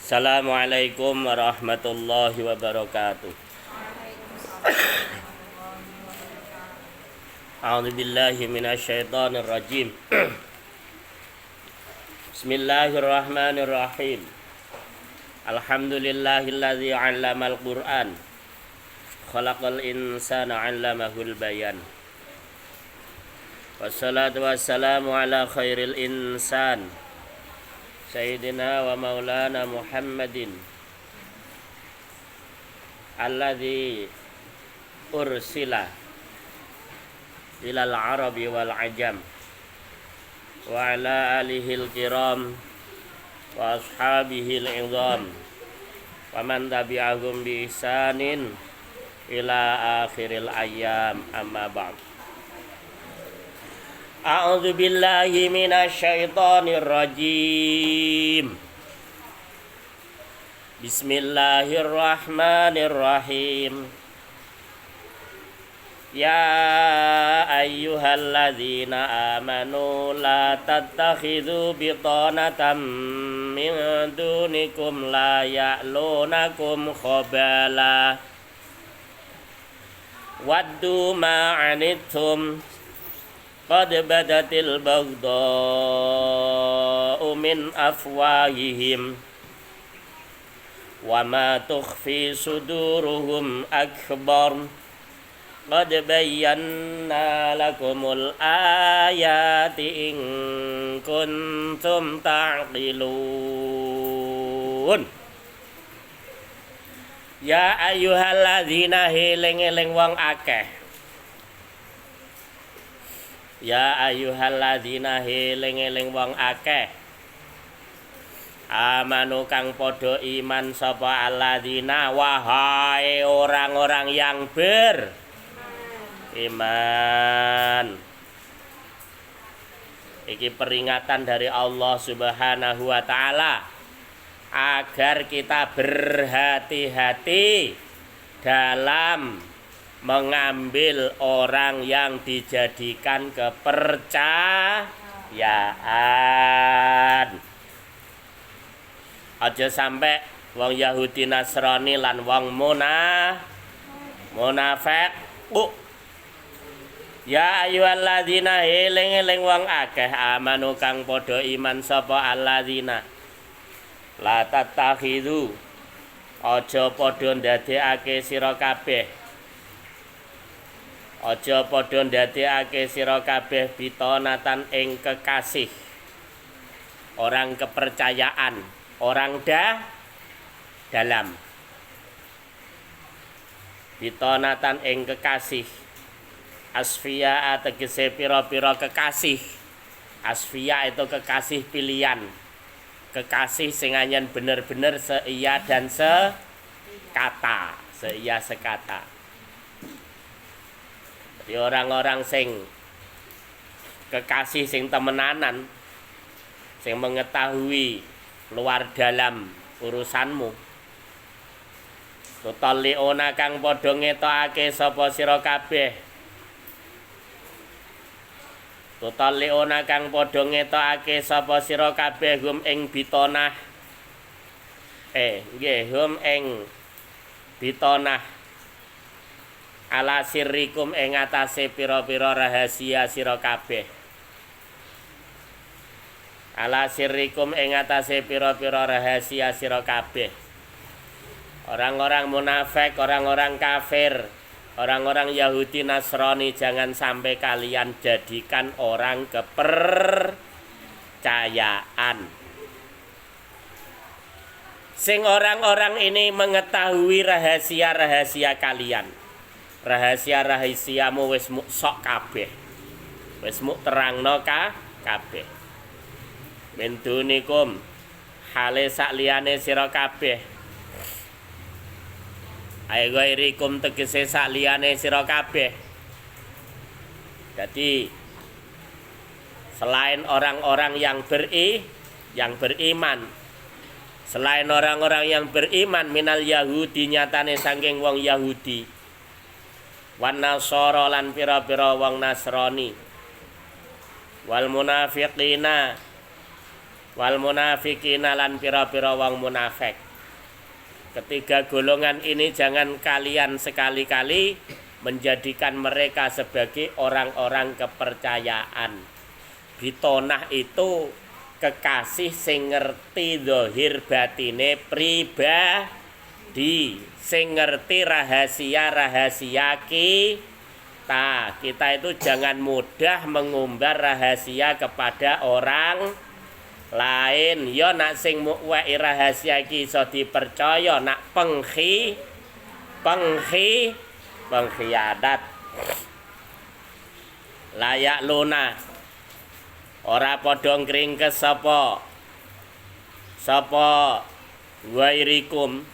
Assalamualaikum warahmatullahi wabarakatuh. A'udzu billahi minasyaitonir rajim. Bismillahirrahmanirrahim. Alhamdulillahilladzi 'allamal Qur'an. Khalaqal insana 'allamahul bayan. Wassalatu wassalamu ala khairil insan Sayyidina wa maulana Muhammadin alladzi ursila ilal arabi wal ajam wa ala alihil kiram wa ashabihil izam wa man tabi'ahum bi ihsanin ila akhiril ayyam, amma ba'd. A'udzu billahi minasyaitonir rajim. Bismillahirrahmanirrahim. Ya ayyuhalladzina amanu la tattakhidhu bitanatan min dunikum la ya'lunakum khabala waddu ma'anittum qad badatil baghdha'u min afwahihim wa ma tukhfi suduruhum akbar qad bayyana lakumul ayati in kuntum ta'qilun. Ya ayyuhalladzina eling-eling wong akeh. Ya ayyuhalladzina eling-eling wong akeh. Amanu kang padha iman sapa alladzina, wahai orang-orang yang beriman. Iki peringatan dari Allah Subhanahu wa taala agar kita berhati-hati dalam mengambil orang yang dijadikan kepercayaan. Aja sampai wong Yahudi Nasrani lan wong munafik. Ya ayyuhalladzina eling-eling wong akeh amanu kang padha iman sapa alladzina la tattakhidhu aja padha ndadekake sira kabeh. Aja padha ndadekake sira kabeh bitonatan ing kekasih, orang kepercayaan, orang dalam. Bitonatan ing kekasih. Asfiya tegese pira-pira kekasih. Asfiya itu kekasih pilihan. Kekasih sing anyen bener-bener seiya dan sekata. Seiya sekata. Di orang-orang sing kekasih sing temenanan, sing mengetahui luar dalam urusanmu. Tutaliona kang padha ngetokake sapa sira kabeh. Tutaliona kang padha ngetokake sapa sira kabeh hum ing bitonah. Hum ing bitonah. Ala sirrikum ing atase pira-pira rahasia sira kabeh. Ala sirrikum ing atase pira-pira rahasia sira kabeh. Orang-orang munafik, orang-orang kafir, orang-orang Yahudi Nasrani, jangan sampai kalian jadikan orang kepercayaan. Sing orang-orang ini mengetahui rahasia-rahasia kalian. Rahasia-rahasiamu wis muk sok kabeh. Wis muk terangno kabeh. Min dunikum hale sak liyane sira kabeh. Ai ghairikum tegese sak liyane sira kabeh. Jadi selain orang-orang yang beriman, selain orang-orang yang beriman minal Yahudi nyatane saking wong Yahudi. Wan nasara lan pira-pira wong Nasrani. Wal munafiqina wal munafiqina lan pira-pira wong munafik. Ketiga golongan ini jangan kalian sekali-kali menjadikan mereka sebagai orang-orang kepercayaan. Bitonah itu kekasih sing ngerti zahir batine pribadi, sing ngerti rahasia-rahasia kita itu jangan mudah mengumbar rahasia kepada orang lain. Ya nak sing muweki rahasia iki iso dipercaya, nak pengkhianat. Layak luna ora padha ngringkes sapa wairikum.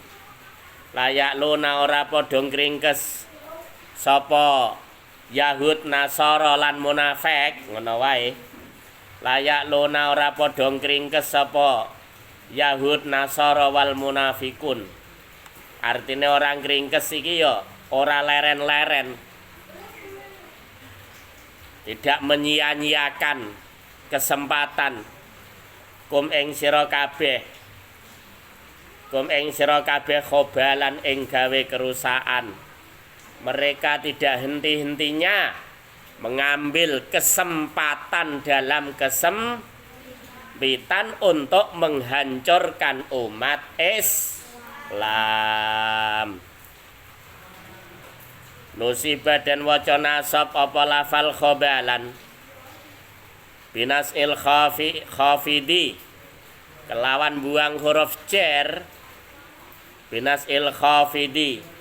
Layak luna ora padha ngringkes sapa Yahud, Nasara lan munafik, ngono wae. Layak luna ora padha ngringkes sapa Yahud, Nasara wal munafikun. Artine orang ngringkes iki ya ora leren-leren. Tidak menyia-nyiakan kesempatan kum ing sira kabeh khobalan ing gawe kerusakan. Mereka tidak henti-hentinya mengambil kesempatan dalam kesempitan untuk menghancurkan umat Islam. Nusibah dan waca nasab apa lafal khobalan binas il khafidi kelawan buang huruf jar. Binas il khafidi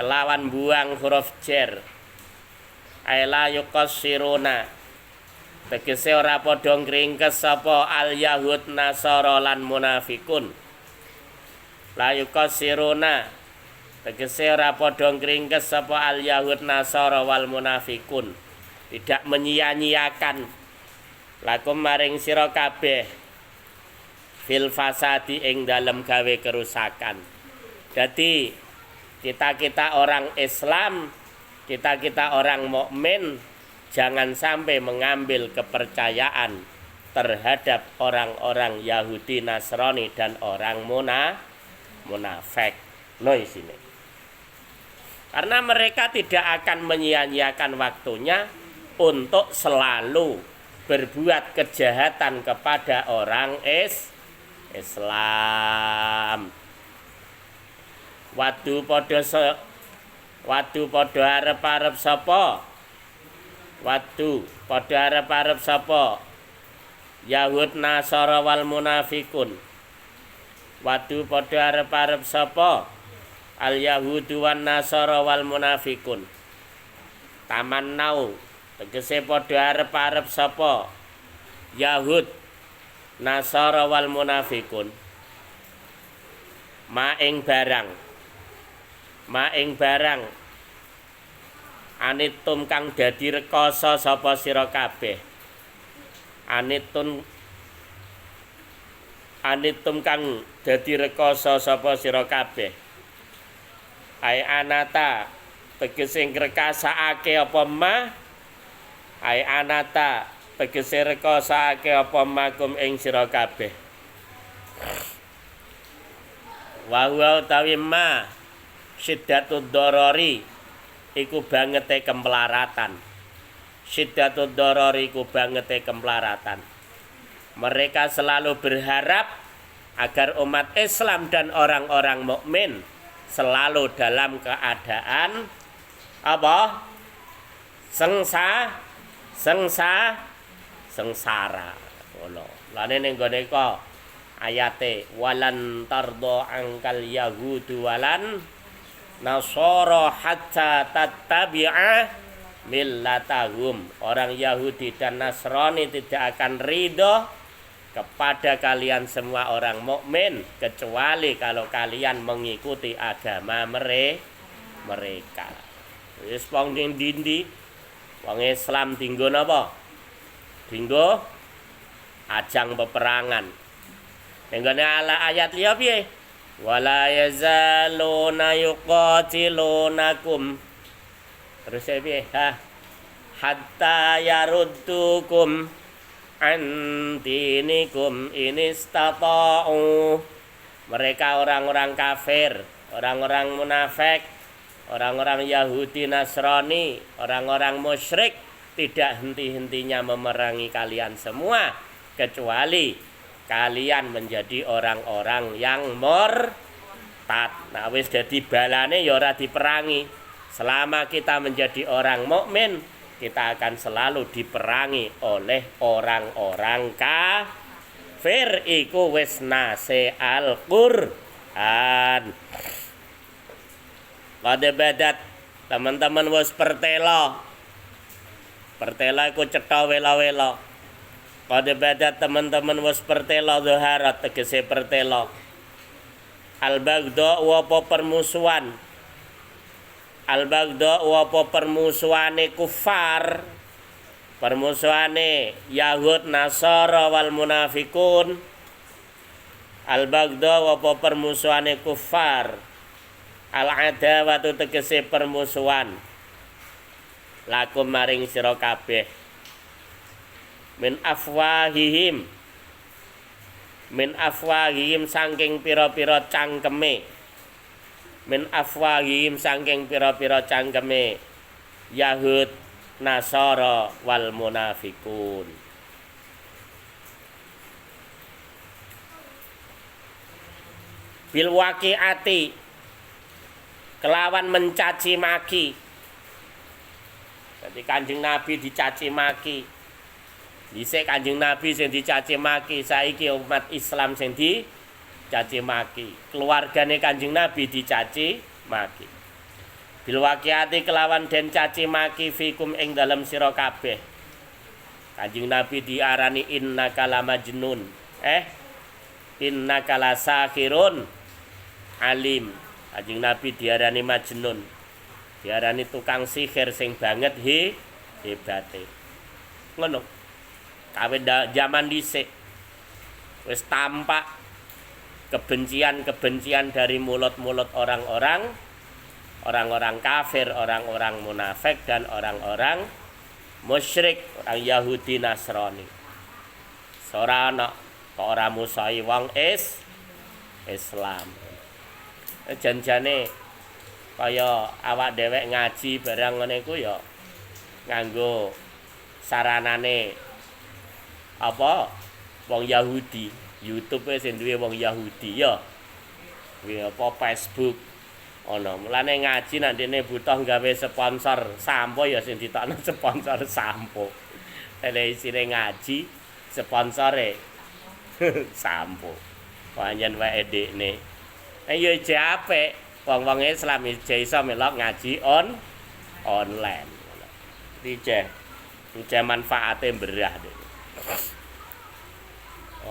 kelawan buang huruf jar. Aila yuqassiruna tegese ora padha ngringkes sapa al yahud nasara lan munafikun. La yuqassiruna tegese ora padha ngringkes sapa al yahud nasara wal munafikun. Tidak menyia-nyiakan lakum maring sira kabeh fil fasadi ing dalem gawe kerusakan. Jadi kita orang Islam, kita orang mukmin jangan sampai mengambil kepercayaan terhadap orang-orang Yahudi, Nasrani dan orang munafik. Sini. Karena mereka tidak akan menyia-nyiakan waktunya untuk selalu berbuat kejahatan kepada orang Islam. Wadu padha arep-arep sapa? Wadu padha arep-arep sapa? Yahud, Nasara wal munafikun. Wadu padha arep-arep sapa? Al yahudu wan nasara wal munafikun. Tamannau tegese padha arep-arep sapa? Yahud, Nasara wal munafikun. Maing barang anitum kang dadi rekoso sapa sira kabeh. Anitum kang dadi rekoso sapa sira kabeh. Ai anata tegese ngrekasake apa mah. Ai anata tegese rekosake apa makum ing sira kabeh. Wa huwa utawi ma syiddatud darari iku bangete kemlaratan. Syiddatud darari iku bangete kemlaratan. Mereka selalu berharap agar umat Islam dan orang-orang mukmin selalu dalam keadaan apa? Sengsara. Ngono. Lane ning gone kok ayate walan tardo angkal yahudu walan nasara hatta tattabi'a millatahum. Orang Yahudi dan Nasrani tidak akan ridho kepada kalian semua orang mukmin kecuali kalau kalian mengikuti agama mereka. Wis wong dindi wong Islam dinggo napa? Dinggo ajang peperangan. Nenggone ala ayat liya piye? Wala yazaluna yuqatilunakum. Terus piye? Hatta yaruddukum antinikum inistata'u. Mereka orang-orang kafir, orang-orang munafik, orang-orang Yahudi Nasrani, orang-orang musyrik tidak henti-hentinya memerangi kalian semua kecuali kalian menjadi orang-orang yang murtad. Nah wis dadi balane ya ora diperangi. Selama kita menjadi orang mukmin, kita akan selalu diperangi oleh orang-orang kafir. Iku wis nase Al-Qur'an. Pada badat teman-teman wis pertela. Pertela iku cetha wela-wela. Pada badat teman-teman wis pertela zaharat tegese pertela. Al-baghdha wa permusuhan. Al-baghdha wa permusuhane kufar. Permusuhane Yahud, Nasara wal munafikun. Al-baghdha wa permusuhane kufar. Al-adawatu tegese permusuhan. Lakum maring sira kabeh. Min afwahihim saking pira-pira cangkeme. Min afwahihim saking pira-pira cangkeme Yahud, Nasara wal munafikun. Bil waqi'ati kelawan mencaci maki. Jadi Kanjeng Nabi dicaci maki. Dhisik Kanjeng Nabi sing dicaci maki, saiki umat Islam sing dicaci maki. Keluargane Kanjeng Nabi dicaci maki. Bil waqiati kelawan den caci maki fikum ing dalem sira kabeh. Kanjeng Nabi diarani innaka lamajnun. Innaka lasahirun alim. Kanjeng Nabi diarani majnun. Diarani tukang sihir sing banget hebate. Ngono. Kawit zaman dhisik wis tampak kebencian-kebencian dari mulut-mulut orang-orang kafir, orang-orang munafik dan orang-orang musyrik, orang Yahudi Nasrani. Ora ana kok ora musahi wong Islam. Janjane kaya awak dhewek ngaji barang ngene iku ya nganggo saranane apa wong Yahudi, YouTube sing duwe wong Yahudi ya. Kuwi apa Facebook ana. Mulane ngaji nek dene butuh gawe sponsor sampo ya sing ditokno sponsor sampo. Tele isine ngaji sponsore sampo. Panjen wae dekne. Ya apik wong-wong Islam iso melok ngaji online. Iki je manfaate berah deh.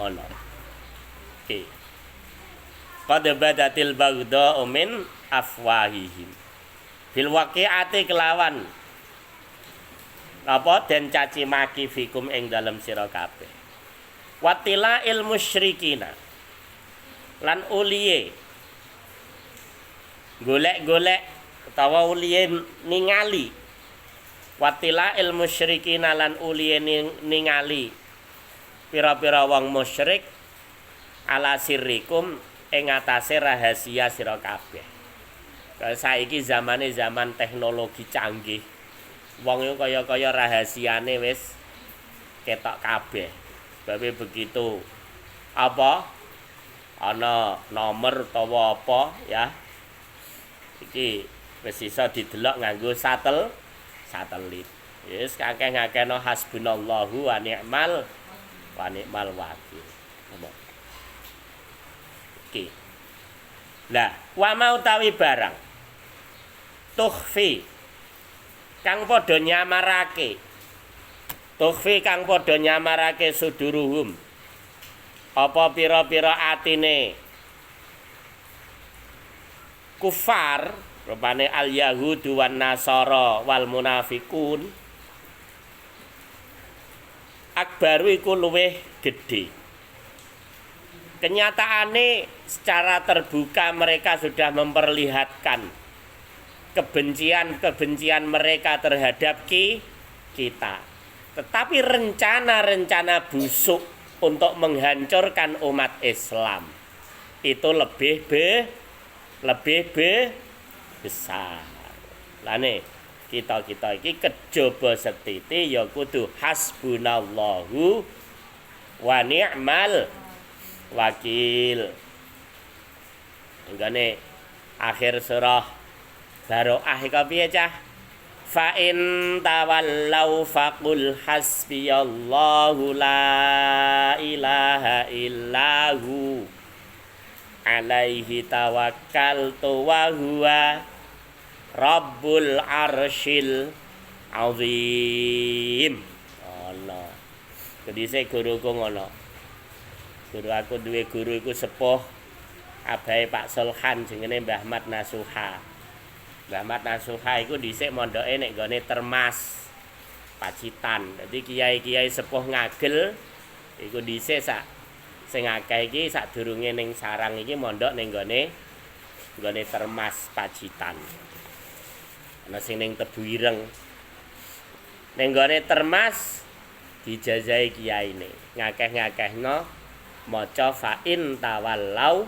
Ono. Oke. Qad badatil baghdha min afwahihim. Bil waqi'ati kelawan apa den caci maki fikum ing dalem sira kabeh. Watila il musyrikina. Lan uliye golek-golek utawa uliye ningali. Watila il musyrikina lan uliye ningali pira-pira wong musyrik ala sirrikum ing atase rahasia sira kabeh. Saiki zamane zaman teknologi canggih. Wong yo kaya-kaya rahasiane wis ketok kabeh. Sebab begitu apa ana nomor utawa apa ya. Iki wis iso didelok nganggo satelit. Wis kakek-kakekno hasbunallahu wa ni'mal wakil. Oke. Lah, wa mau tawi barang tukhfi kang padha nyamarake. Tukhfi kang padha nyamarake suduruhum. Apa pira-pira atine kufar, rupane al-yahudu wan nasara wal munafikun. Akbaru iku luwih gedhe. Kenyataane secara terbuka mereka sudah memperlihatkan kebencian mereka terhadap kita, Tetapi rencana-rencana busuk untuk menghancurkan umat Islam itu lebih besar. Lane kita iki kejaba setiti ya kudu hasbunallahu wa ni'mal wakil. Enggane akhir surah Baroah iku piye cah? Fa in tawallau faqul hasbiyallahu la ilaha illahu alaihi tawakkaltu wa huwa rabbul arsyil azim. Allah. Kedise guruku ngono. Guru aku duwe guru iku sepuh abahe Pak Sulhan jenenge Mbah Mat Nasuha. Mbah Mat Nasuha iku dhisik mondoke nek gone Termas Pacitan. Dadi kiai-kiai sepuh ngagel iku dhisik sak sing akeh iki sadurunge ning sarang iki mondok ning gone Termas Pacitan. Ana sing ning Tebu Ireng. Ning gone Termas dijajahi kiyaine. Ngakeh-ngakehno maca fa in tawallau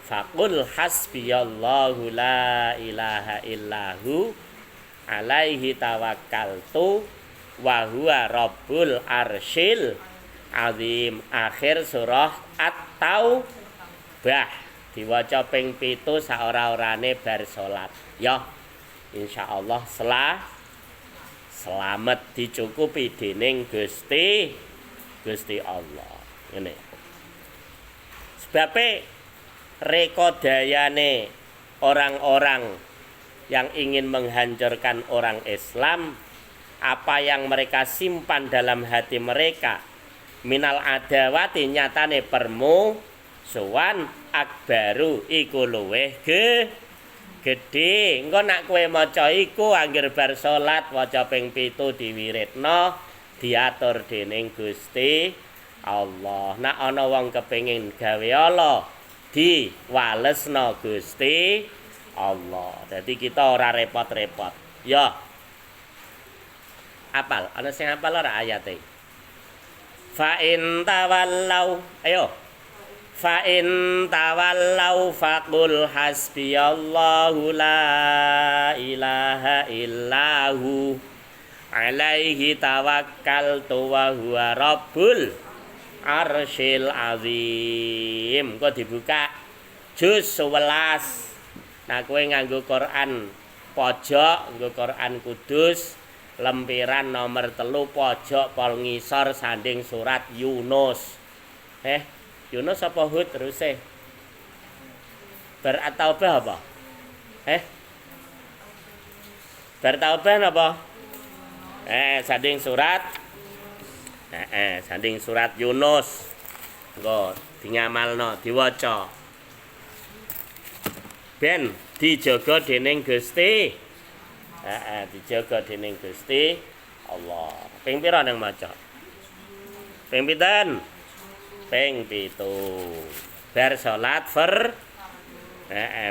faqul hasbiyallahu la ilaha illahu alaihi tawakkaltu wa huwa rabbul arsyil azim. Akhir surah At-Taubah diwaca ping 7 saora-orane bar salat. Ya, insyaallah selamat dicukupi dening Gusti Allah. Ngene. Sebabe rekodayane orang-orang yang ingin menghancurkan orang Islam, apa yang mereka simpan dalam hati mereka minal adawati nyatane permusuhan akbaru iku luweh gedhe. Engko nak kowe maca iku anggere bar salat waca ping 7 diwiridno diatur dening Gusti Allah. Nak ana wong kepengin gawe Allah diwalesno Gusti Allah. Jadi kita ora repot-repot. Ya. Apal, ana sing apal ora ayate? Fa in tawallau, ayo. Fa in tawallau faqul hasbiyallahu la ilaha illahu alaihi tawakkaltu wa huwa rabbul arsyil azim. Kok dibuka juz 11. Nah kowe nganggo Quran pojok, nganggo Quran kudus lempiran nomor 3 pojok pol ngisor sanding surat Yunus. Yunus apa Hud teruse? Berataubah apa? Berataubah apa? Sanding surat sanding surat Yunus. Engko dingamalno, diwaca. Ben dijaga dening Gusti. Dijaga dening Gusti Allah. Ping pira nang maca? Ping pinten? Ping 7. Bar salat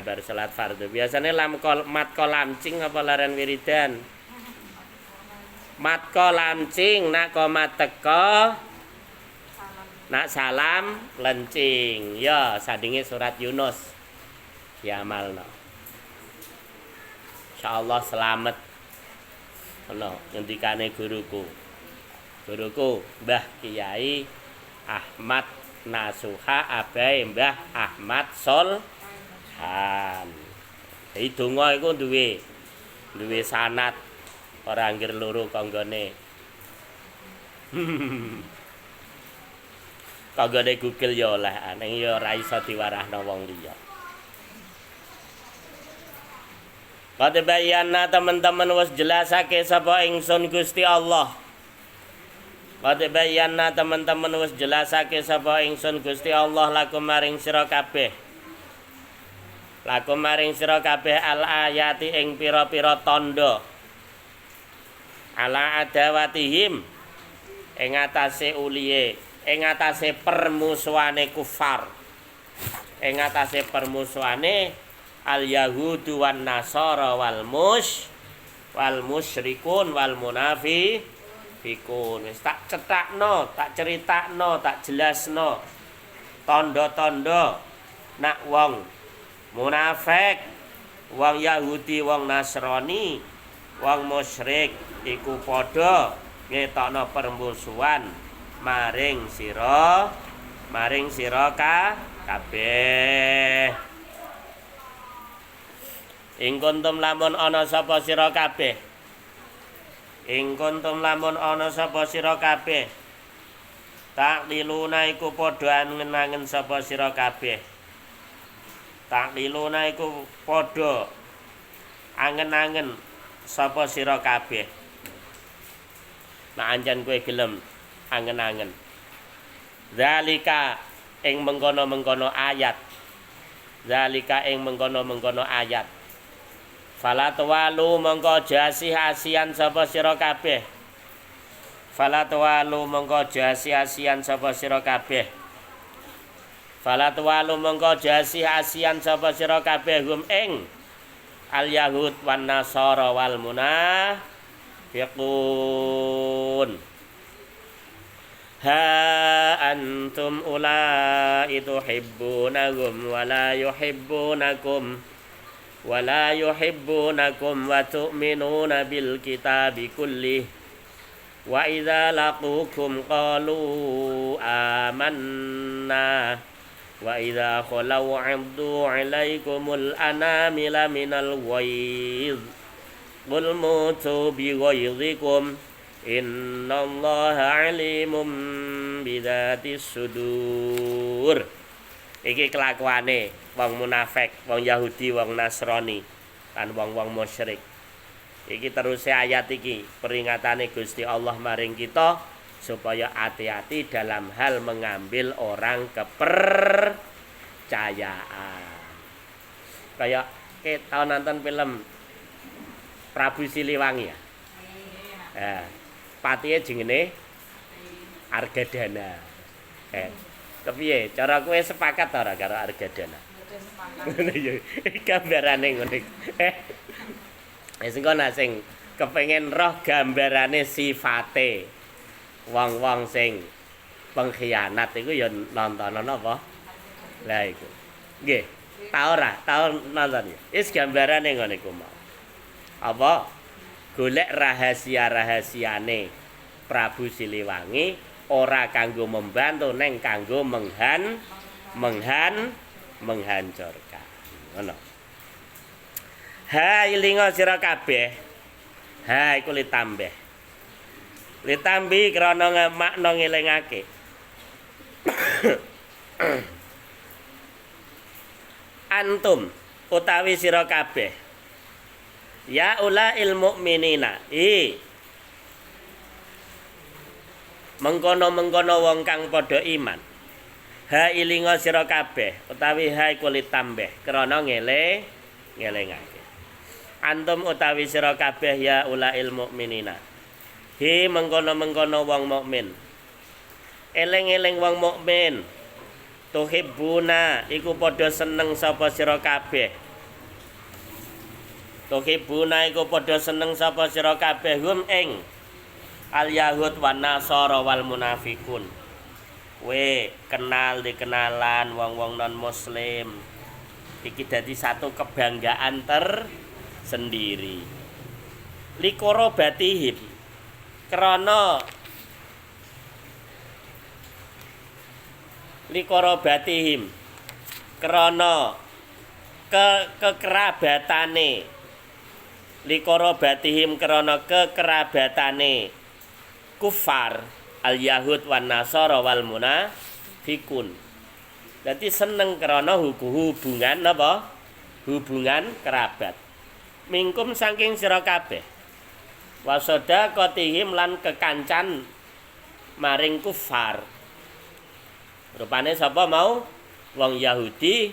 bar salat fardu. Biasane mat kolamcing apa laren wiridan? Mat kolamcing nak komat teka nak salam lencing. Ya, sandinge surat Yunus. Diamalno. Insyaallah selamat. Ono ngendikane guruku. Guruku Mbah Kiai Ahmad Nasuha abahe Mbah Ahmad Solhan. Dadi donga iku duwe sanad ora anggere loro kanggone. Kanggone Google ya oleh ning ya ora iso diwarahno wong liya. Qad bayyana teman-teman wis jelasake sapa ingsun Gusti Allah. Qad bayyana teman-teman wis jelasake sapa ingsun Gusti Allah lakum maring sira kabeh. Lakum maring sira kabeh al ayati ing pira-pira tandha. Ala adawatihim ing atase uliye, ing atase permusuhane kufar. Ing atase permusuhane al yahudu wan nasara wal musyrikun wal fikun. Wis tak cetakno, tak critakno, tak jelasno. Tanda-tanda nak wong munafik, wong Yahudi, wong Nasrani, wong musyrik iku padha ngetokno permusuhan maring sira kabeh. Ing kuntum lamun ana sapa sira kabeh. Ing kuntum lamun ana sapa sira kabeh. Takliluna iku padha angen-angen sapa sira kabeh. Takliluna iku padha angen-angen sapa sira kabeh. Nek anjen kowe gelem angen-angen. Zalika ing mengkono-mengkono ayat. Zalika ing mengkono-mengkono ayat. Fala tawalu mongko jasi-asian sapa sira kabeh. Fala tawalu mongko jasi-asian sapa sira kabeh. Fala tawalu mongko jasi-asian sapa sira kabeh hum ing al yahud wan nasara wal munafiqun. Ha antum ulai tuhibbunahum wa la yuhibbunakum wa la yuhibbunakum wa tu'minuna bil kitabi kullih wa idza laqukum qalu amanna wa idza khalau 'addu 'alaikumul anamila minal ghaiz qul mutu bi ghaizikum innallaha 'alimun bidzatis sudur. Iki kelakuane wong munafik, wong Yahudi, wong Nasrani lan wong-wong musyrik. Iki terus ayat iki peringatane Gusti Allah maring kita supaya hati-hati dalam hal mengambil orang kepercayaan. Kayak tau nonton film Prabu Siliwangi ya. Patihe jenenge Argadana. Kepiye? Cara kowe sepakat ta ora karo Argadana? Ngono ya. Gambarane ngono. Sing kono sing kepengin roh gambarane sifate wong-wong sing pengkhianat iku ya nonton apa? Lah iku. Nggih. Ta ora? Ta nonton ya. Wis gambarane ngono iku mau. Apa? Golek rahasia-rahasiane Prabu Siliwangi ora kanggo membantu neng kanggo menghancurkan. Ngono. Ha ilinga sira kabeh. Ha iku litambeh. Litambi krana makna ngelingake. Antum utawi sira kabeh. Ya ulail mukminina. Mengkono-mengkono wong kang padha iman. Ha ilinga sira kabeh utawi ha iku litambeh krana ngelingake. Antum utawi sira kabeh ya ulail mukminina. Hi mengkono-mengkono wong mukmin. Eling-eling wong mukmin. Tuhibbuna iku padha seneng sapa sira kabeh. Tuhibbuna iku padha seneng sapa sira kabeh hum ing al yahud wan nasara wal munafikun. We kenal dikenalan wong-wong non muslim. Iki dadi satu kebanggaan tersendiri. Likoro batihim krana kekerabatane. Likoro batihim krana kekerabatane kufar al yahud wan nasara wal munafikun. Dadi seneng krana hubungan napa? Hubungan kerabat. Mingkum saking sira kabeh. Wasada qatihim lan kekancan maring kufar. Rupane sapa mau? Wong Yahudi,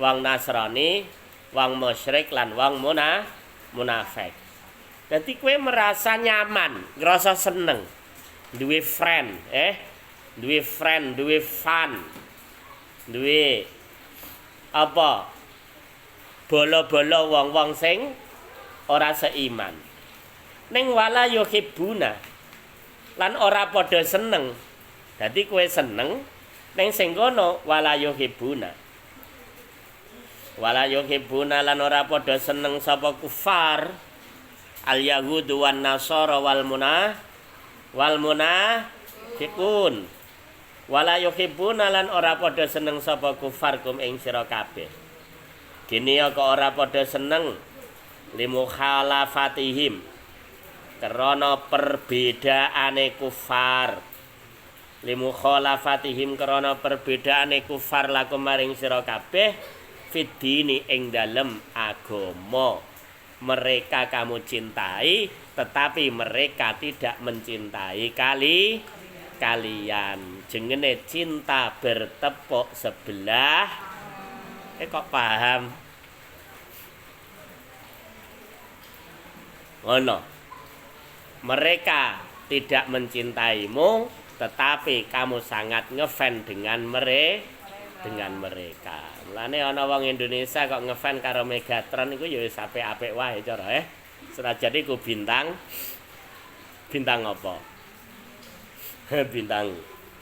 wong Nasrani, wong musyrik lan wong munafik. Dadi kowe merasa nyaman, ngrasa seneng. Duwe friend, duwe fun. Duwe apa? Bolo-bolo wong-wong sing ora seiman. Ning wala yuhibbuna. lan ora padha seneng. Dadi kowe seneng ning sing kono wala yuhibbuna. Wala yuhibbuna lan ora padha seneng sapa kufar al yahudu wan nasara wal munafiqun. Wala yuhibbuna lan ora padha seneng sapa kufar kum ing sira kabeh. Gini ya kok ora padha seneng limukhalafatihim krana perbedaane kufar. Limukhalafatihim krana perbedaane kufar lakum maring sira kabeh fidini ing dalem agama. Mereka kamu cintai tetapi mereka tidak mencintai kalian. Jengene cinta bertepuk sebelah. Kok paham? Ngono. Mereka tidak mencintaimu tetapi kamu sangat ngefan dengan mereka. Mulane ana wong Indonesia kok ngefan karo Megatron iku ya wis apik-apik wae cara senajan iku bintang apa? Bintang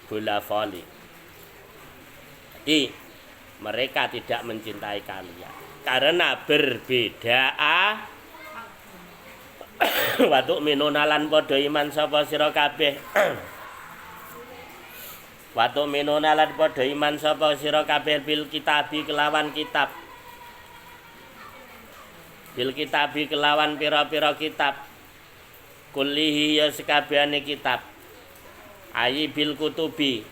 bola voli. Jadi mereka tidak mencintai kalian karena berbeda. Wa tu'minuna lan padha iman sapa sira kabeh. Wa tu'minuna lan padha iman sapa sira kabeh bil kitabi kelawan kitab. Bil kitabi kelawan pira-pira kitab. Kullihi ya sekabehane kitab. Ayi bil kutubi.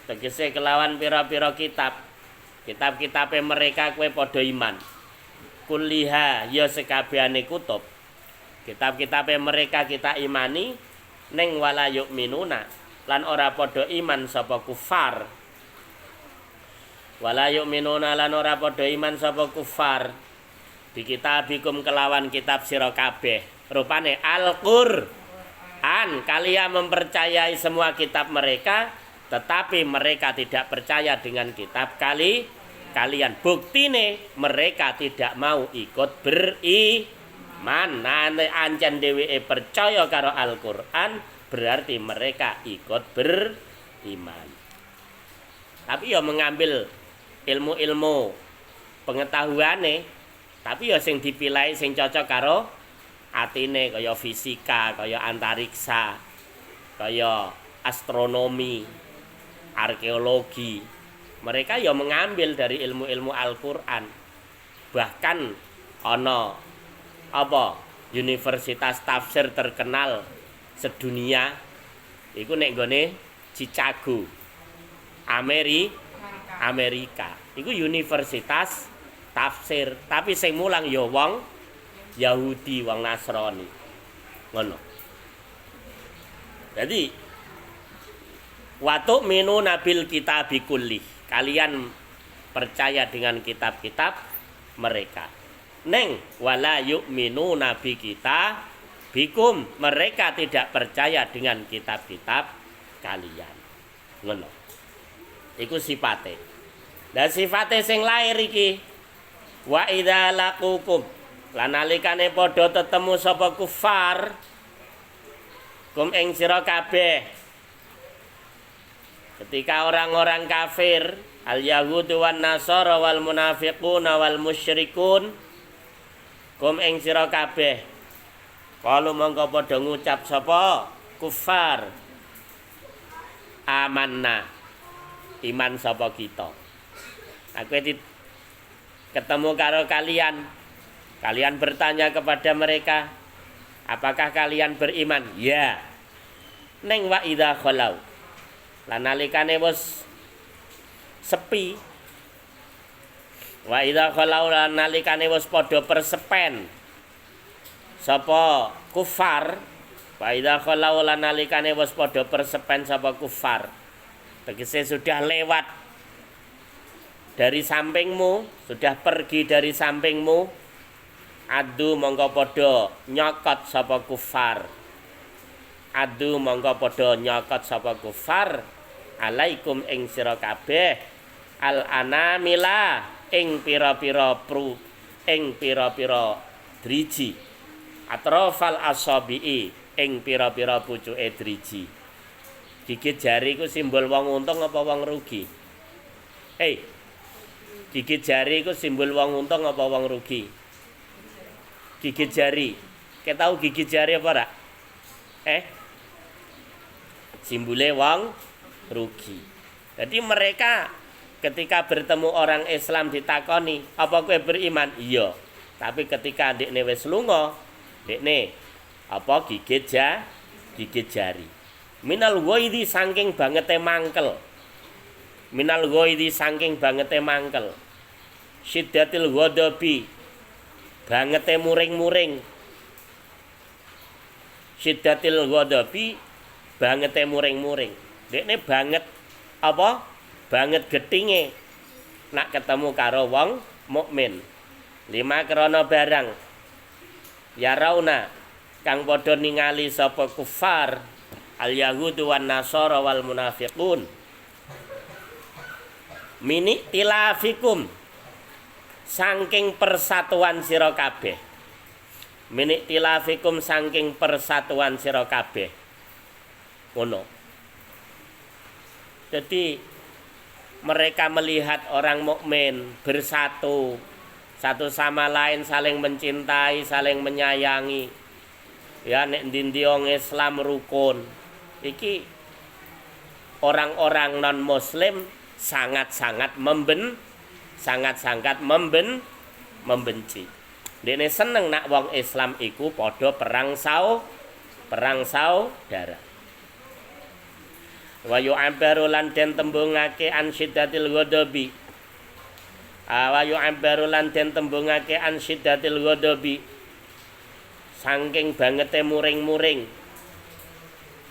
Tegese kelawan pira-pira kitab. Kitab-kitabe mereka kowe padha iman. Kulliha ya sekabehane kutub. Kitab-kitabe mereka kita imani ning wala yu'minuna lan ora padha iman sapa kufar. Wala yu'minuna lan ora padha iman sapa kufar. Bi kitabikum kelawan kitab sira kabeh. Rupane Al-Qur'an. Kalian mempercayai semua kitab mereka tetapi mereka tidak percaya dengan kitab kalian. Buktine mereka tidak mau ikut beriman. Nane ancen dheweke percaya karo Al-Qur'an berarti mereka ikut beriman. Tapi ya mengambil ilmu-ilmu pengetahuane, tapi ya sing dipilih sing cocok karo atine kaya fisika, kaya antariksa, kaya astronomi, arkeologi. Mereka ya mengambil dari ilmu-ilmu Al-Qur'an. Bahkan ana universitas tafsir terkenal sedunia iku nek nggone Chicago Amerika iku universitas tafsir tapi sing mulang ya wong Yahudi wong Nasrani ngono. Jadi watu minu nabil kitabi kulli kalian percaya dengan kitab-kitab mereka. Neng wala yu'minu nabi kita bikum mereka tidak percaya dengan kitab-kitab kalian. Ngono. Iku sifate. Dan sifate sing lair iki wa idza laqukum lan nalikane padha tetemu sapa kufar kum ing sira kabeh. Ketika orang-orang kafir al yahudu wan nasara wal munafiquna wal musyrikun kum ing sira kabeh kalau mongko padha ngucap sapa kufar amanna iman sapa kita. Aku ketemu karo kalian bertanya kepada mereka apakah kalian beriman? Ya. Neng wa idza khalau lan nalikane wis sepi wa idza khalau lan nalikane wis padha persepen sapa kufar wa idza khalau lan nalikane wis padha persepen sapa kufar tegese sudah lewat dari sampingmu, sudah pergi dari sampingmu adu mongko padha nyokot sapa kufar adu mongko padha nyokot sapa kufar alaikum ing sira kabeh al anamila ing pira-pira driji atrofal asabii ing pira-pira pucuke driji Gigit jari iku simbol wong untung apa wong rugi? Hei. Gigit jari iku simbol wong untung apa wong rugi? Gigit jari. Kita tahu gigit jari apa ora? Simbole wong rugi. Jadi mereka ketika bertemu orang Islam ditakoni, "Apa kowe beriman?" Iya. Tapi ketika ndekne wis lunga, ndekne apa gigit jari. Minal ghaidhi saking bangete mangkel. Minal ghaidhi saking bangete mangkel. Syiddatil ghadabi bangete muring-muring. Syiddatil ghadabi bangete muring-muring. Dekne banget apa? Banget getinge nak ketemu karo wong mukmin. 5 krana barang. Ya rauna kang padha ningali sapa kufar al yahudu wan nasara wal munafiqun mini tilafikum saking persatuan sira kabeh. Mini tilafikum saking persatuan sira kabeh. Ngono. Jadi mereka melihat orang mukmin bersatu, satu sama lain saling mencintai, saling menyayangi. Ya nek ndi wong Islam rukun. Iki orang-orang non muslim sangat-sangat membenci. Dene seneng nak wong Islam iku padha perang saudara. Wa yu'abbaru lan den tembungake an syiddatil ghadabi. Wa yu'abbaru lan den tembungake an syiddatil ghadabi. Saking bangete muring-muring.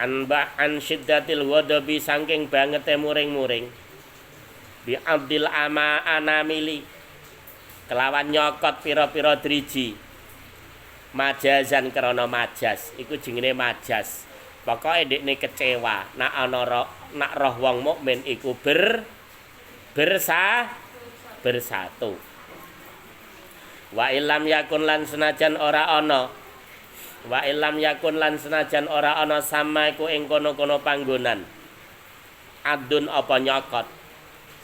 An syiddatil ghadabi saking bangete muring-muring. Bi abdil anamili. Kelawan nyokot pira-pira driji. Majazan krana majas, iku jenenge majas. Pokoke ndekne kecewa nak ana nak roh wong mukmin iku bersatu. Wa illam yakun lan senajan ora ana. Wa illam yakun lan senajan ora ana sama iku ing kono-kono panggonan. Adun apa nyokot.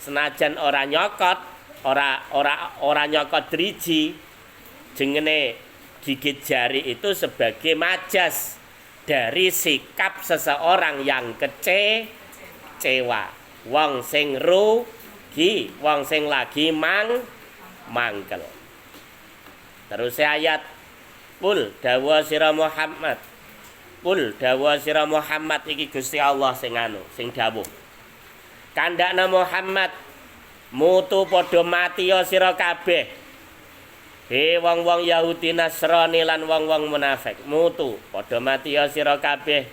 Senajan ora nyokot, ora nyokot driji, jenenge gigit jari itu sebagai majas dari sikap seseorang yang kecewa. Wong sing rugi, wong sing lagi mangkel. Terus ayat Qul dawa sira Muhammad. Qul dawa sira Muhammad iki Gusti Allah sing sing dawuh. Kandhakna Muhammad mutu padha mati ya sira kabeh. He wong-wong Yahudi Nasrani lan wong-wong munafik mutu padha mati ya sira kabeh.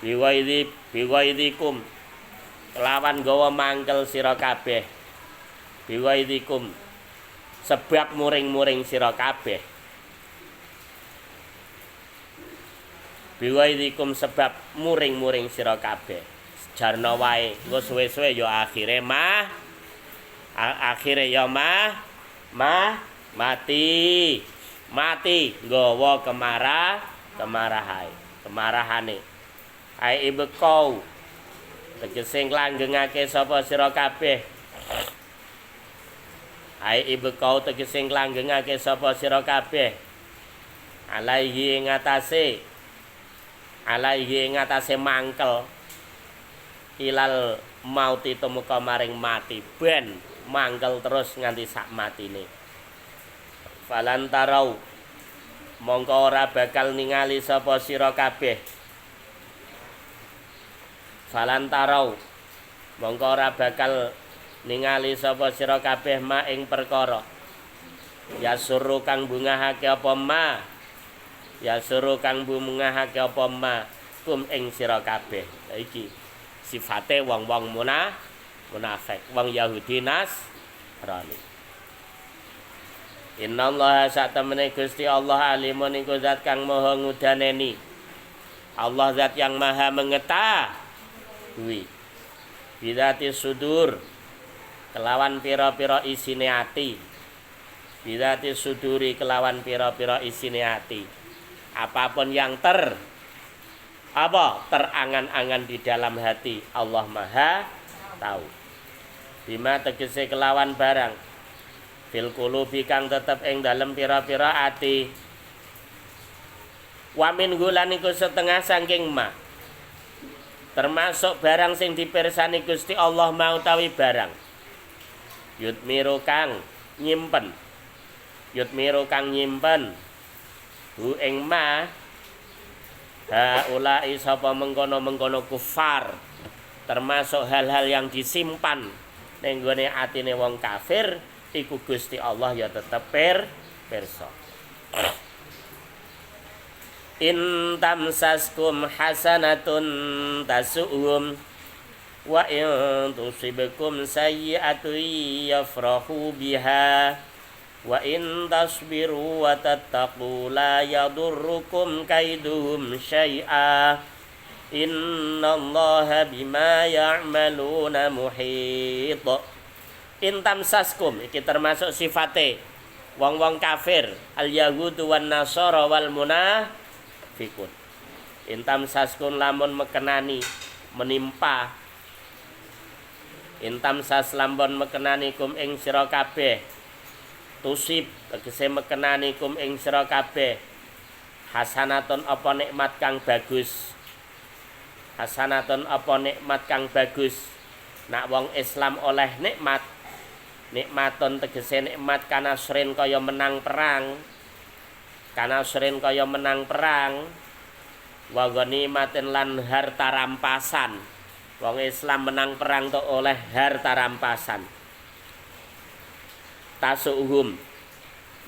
Biwaidikum kelawan gawa mangkel sira kabeh. Biwaidikum sebab muring-muring sira kabeh. Biwaidikum sebab muring-muring sira kabeh. Jarno wae engko suwe-suwe ya akhire mati nggawa kemarahane ai ibekau tegese nglanggengake sapa sira kabeh alaihi ngatasé mangkel ilal mauti temuka maring mati ben mangkel terus nganti sak matine. Falan tarau mongko ora bakal ningali sapa sira kabeh. Falan tarau mongko ora bakal ningali sapa sira kabeh ma ing perkara. Ya suruh kang bungahake apa ma. Ya suruh kang bungahake apa ma kum ing sira kabeh. Iki sifate wong-wong munafik, wong Yahudi Nasrani. Innallaha satamene Gusti Allah alimun iku zat kang maha ngudaneni. Allah zat yang maha mengetahui. Bidati sudur kelawan pira-pira isine ati. Bidati suduri kelawan pira-pira isine ati. Apapun yang Apa? Terangan-angan di dalam hati. Allah Maha tahu. Bima tegese kelawan barang. Fil qulubi kang tetep ing dalem pira-pira ati. Wa min gulan iku setengah saking ma. Termasuk barang sing dipirsani Gusti Allah mau tawi barang. Yutmiru kang nyimpen. Yutmiru kang nyimpen. Hu ing ma haulai sapa mengkono-mengkono kufar. Termasuk hal-hal yang disimpan ning gone atine wong kafir iku Gusti Allah ya tetep pirsa. In tamsaskum hasanatun tasu'hum wa in tusibakum sayyi'atun yafrahu biha wa in tasbiru wa tattaqu la yadurrukum kaiduhum syai'a innallaha bima ya'maluna muhit. Intam saskum iki termasuk sifate wong-wong kafir al yahudu wan nasara wal munafiqun. Intam saskun lamun mekenani menimpa. Intam sas lamun mekenani kum ing sira kabeh. Tusib tegese mekenani kum ing sira kabeh. Hasanatun apa nikmat kang bagus. Hasanatun apa nikmat kang bagus. Nak wong Islam oleh nikmat. Nikmatun tegese nikmat kana srin kaya menang perang. Kana srin kaya menang perang. Wa ghanimatin lan harta rampasan. Wong Islam menang perang tuh oleh harta rampasan. Tasuhum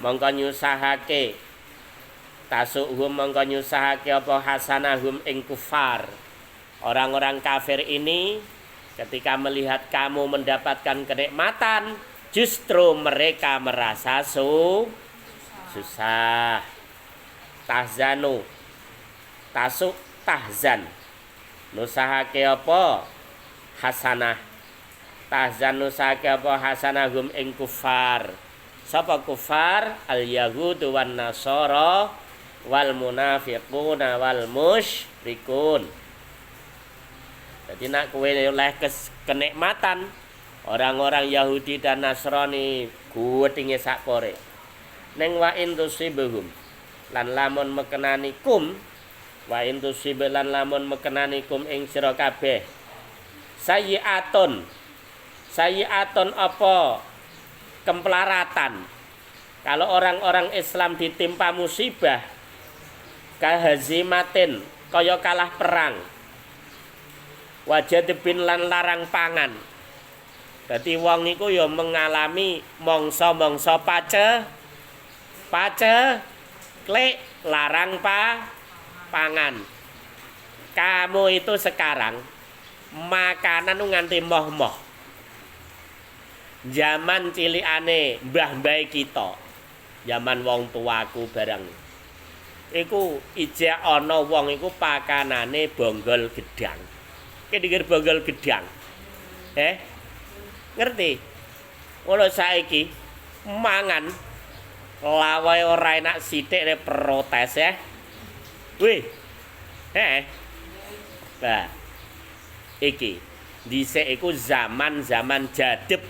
mongko nyusahake. Tasuhum mongko nyusahake apa hasanahum ing kufar. Orang-orang kafir ini ketika melihat kamu mendapatkan kenikmatan, justru mereka merasa susah. Tahzanu tasuk tahzan. Nusahake apa? Hasanah. Tahzan nusahake apa hasanahum ing kufar. Sapa kufar? Al yahudu wan nasara wal munafiquna wal musyrikun. Jadi nak kowe oleh kenikmatan orang-orang Yahudi dan Nasrani guwetinge sakpore. Ning wa intusibhum lan lamun mekenani kum wa intusib lan lamun mekenani kum ing sira kabeh. Sayyi'atun apa? Kemplaratan. Kalau orang-orang Islam ditimpa musibah kahazimatin kaya kalah perang. Wajad bin lan larang pangan. Dadi wong niku ya mengalami mangsa-mangsa klik larang pangan. Kamu itu sekarang makanan nganti moh-moh. Zaman cilikane mbah-mbah kita, zaman wong tuaku bareng. Iku ijek ana wong iku pakanane bonggol gedang. Dikir bonggol gedang. Ngerti? Ngono saiki mangan lawae ora enak sithik nek protes ya. Wih. Nah. Iki dhisik iku zaman-zaman jadeb.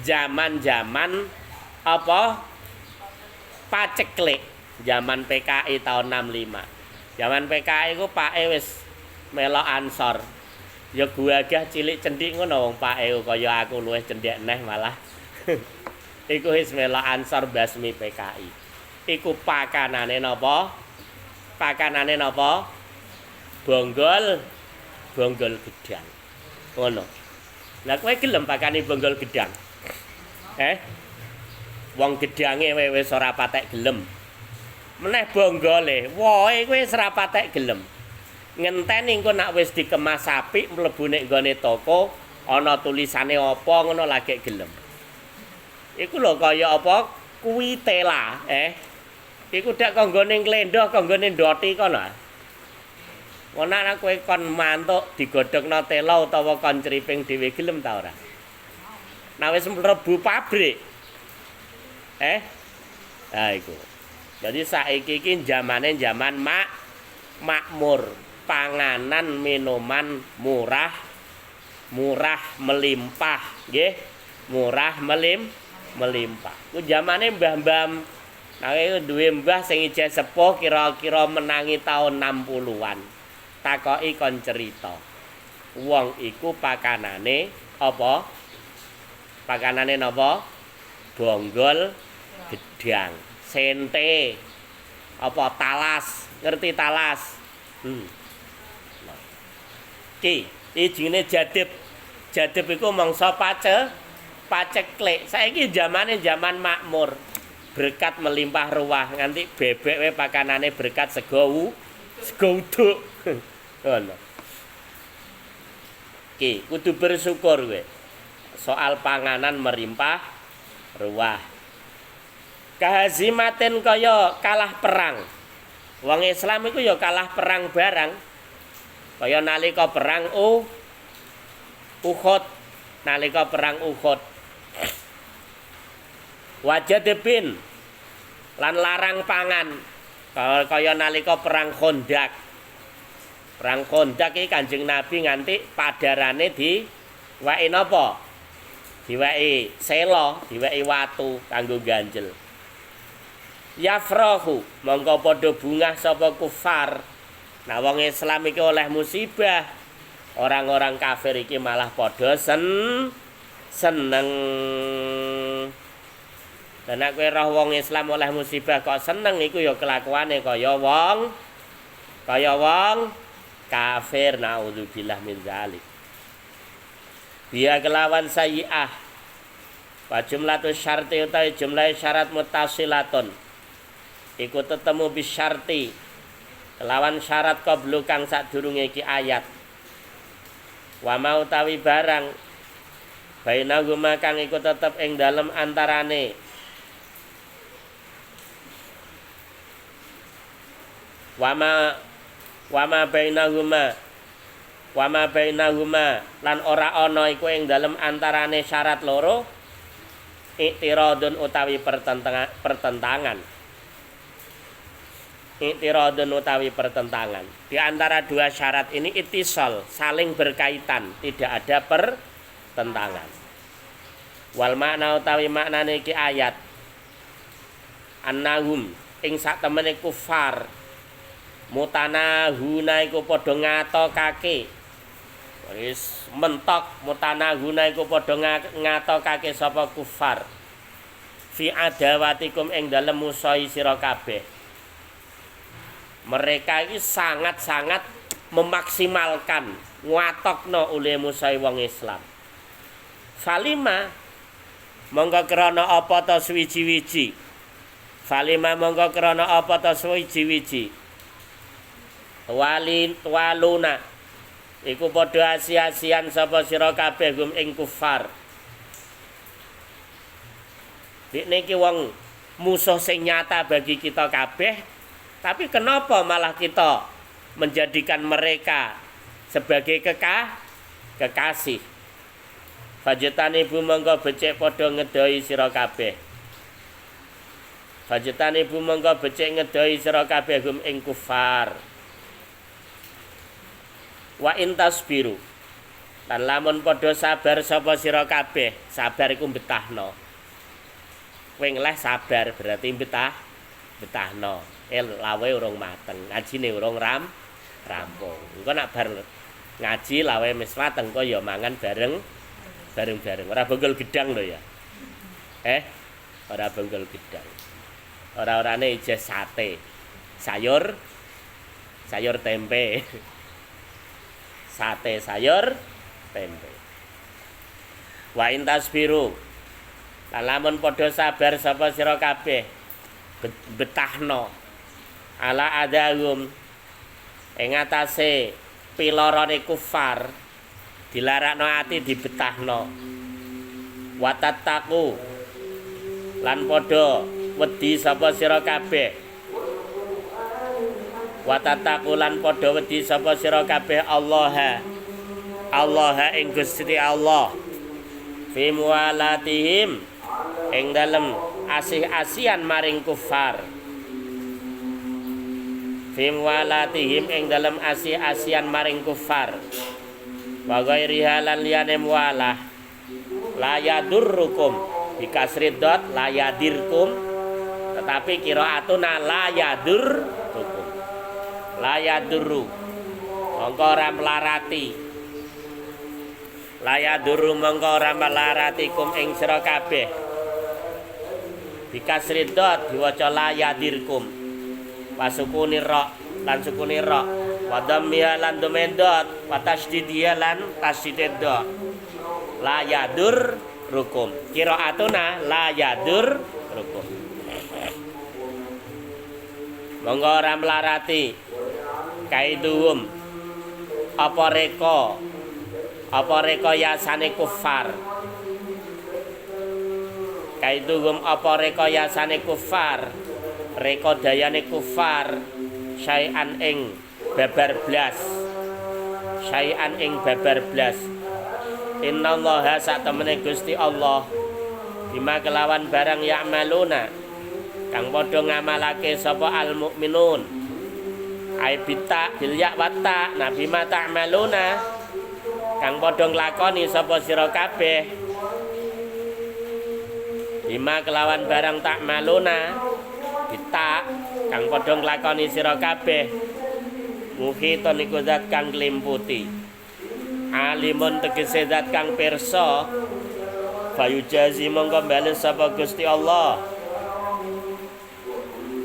Zaman-zaman apa? Paceklik. Zaman PKI tahun 65. Zaman PKI iku pake wis melok ansor. Ya gua agak cilik cendik ngono wong pake kaya aku luwih cendhek neh malah. Iku wis melok ansor basmi PKI. Iku pakanane napa? Pakanane napa? Bonggol gedang. Ngono. Lah kowe gelem pakane bonggol gedang? Wong gedange wis ora patek gelem. Meneh bonggole, woe kowe wis ora patek gelem. Ngenteni engko nak wis dikemas apik mlebu nek nggone toko ana tulisane apa ngono lagi gelem. Iku lho kaya apa kuwi tela, Iku dak kanggone nglendho, kanggone ndoti kono. Ngono nek kowe kon mantuk digodhogno tela utawa kon criping dhewe gelem ta ora? Nah wis mlebu pabrik. Iku. Jadi saiki iki zaman makmur. panganan minuman murah melimpah nggih, murah melimpah. Ku zamane mbah-mbah nanging duwe mbah sing ijeh sepuh kira-kira menangi tahun 60-an. Takoki kon cerita. Wong iku pakanane apa? Pakanane napa? Bonggol gedang, sente, apa talas, ngerti talas? Ki, jenenge jadip. Jadip iku mangsa paceklik. Saiki zamane zaman makmur. Berkat melimpah ruah nganti bebek wae pakanane berkat sego uduk. Ngono. Ki, kudu bersyukur kowe. Soal panganan melimpah ruah. Kahazimaten kaya kalah perang. Wong Islam iku ya kalah perang barang. Kaya nalika perang Uhud, nalika perang Uhud. Wajadebin lan larang pangan kaya nalika perang Khandaq. Perang Khandaq iki Kanjeng Nabi nganti padarane diweki napa? Diweki sela, diweki watu kanggo ganjel. Yafrahu mongko padha bungah sapa kufar. Nah wong Islam iki oleh musibah. Orang-orang kafir iki malah padha seneng. Dan nek kowe roh wong Islam oleh musibah kok seneng iku ya kelakuane kaya wong kafir, naudzubillah min zalik. Dia kelawan sayyi'ah. Wa jumlatu syarti utawi jumlah syarat muttasilatun. Iku tetemu bisyarti. Kelawan syarat qablu kang sadurunge iki ayat. Wa ma utawi barang bainahuma kang iku tetep ing dalem antarane wama bainahuma lan ora ana iku ing dalem antarane syarat loro iktiradun utawi pertentangan. Iktiradun utawi pertentangan. Di antara dua syarat ini ittisal, saling berkaitan, tidak ada pertentangan. Wal makna utawi maknane iki ayat annahum ing sak temene kufar mutanahuna iku padha ngatokake. Wis mentok mutanahuna iku padha ngatokake sapa kufar. Fi adawatikum ing dalem musuhi sira kabeh. Mereka ini sangat-sangat memaksimalkan ngatokno oleh musuhi wong Islam. Falima monggo krana apa ta suwiji-wiji. Falima monggo krana apa ta suwiji-wiji. Waluna iku padha asia-asian sapa sira kabeh gum ing kufar. Niki wong musuh sing nyata bagi kita kabeh, tapi kenapa malah kita menjadikan mereka sebagai kekasih? Fajatane ibu monggo becik padha ngedohi sira kabeh. Fajatane ibu monggo becik ngedohi sira kabeh gum ing kufar. Wa intasbiru lan lamun padha sabar sapa sira kabeh, sabar iku betahno. Kowe ngleh sabar berarti betahno. Lawe urung mateng, ngajine urung rampung. Engko nek bar ngaji lawe wis mateng kok ya mangan bareng-bareng. Ora bonggol gedang lho ya. Ora bonggol gedang. Ora-orane ijeh sate. Sayur tempe. Sate sayur tempe. Wa intasbiru lan lamun padha sabar sapa sira kabeh betahno ala adagum ing atase pilorone kufar dilarakno ati dibetahno. Watattaku lan padha wedi sapa sira kabeh. Watattaku lan padha wedi sapa sira kabeh Allah ing Gusti Allah fi muwalatihim ing dalem asih-asian maring kufar. fim walatihim ing dalem asi-asian maring kufar wa ghairiha lan liyane mualah la yadurrukum bikasri dot la yadirkum tetapi qiraatuna la yadurrukum la yadurru mongko ora melarati la yadurru mongko ora melaratikum ing sira kabeh bikasri dot diwaca la yadirkum wasukuni ra lan sukuni ra wa dhammiha lan domendot wa tasdidiha lan tasdidid dot la yadur rukum qiraatuna la yadur rukum monggo ora melarati kaiduhum apa reka yasane kufar kaiduhum apa reka yasane kufar reka dayane kufar syai'an ing babar blas syai'an ing babar blas innallaha sak temene Gusti Allah bima kelawan barang ya'maluna kang padha ngamalake sapa al mukminun ai bita bil ya wata nabi ma ta'maluna kang padha nglakoni sapa sira kabeh bima kelawan barang ta'maluna bita kang padha nglakoni sira kabeh muhiton iku zat kang nglimputi alimun tegese zat kang pirsa fayujazi mongko bales sapa Gusti Allah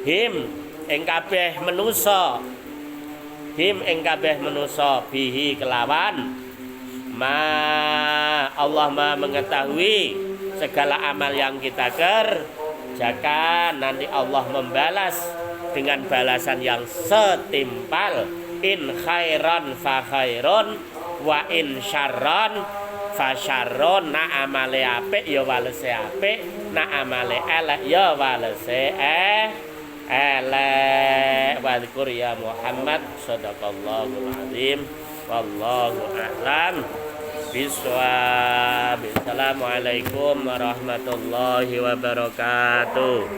him ing kabeh manusa him ing kabeh manusa bihi kelawan ma Allah ma mengetahui segala amal yang kita kerjakan nanti Allah membalas dengan balasan yang setimpal in khairan fa khairun wa in syarran fa syarrun na amale apik ya walese apik na amale elek ya walese elek wa dzkur ya Muhammad sadaqallahul azim wallahu a'lam bisawab. Assalamualaikum warahmatullahi wabarakatuh.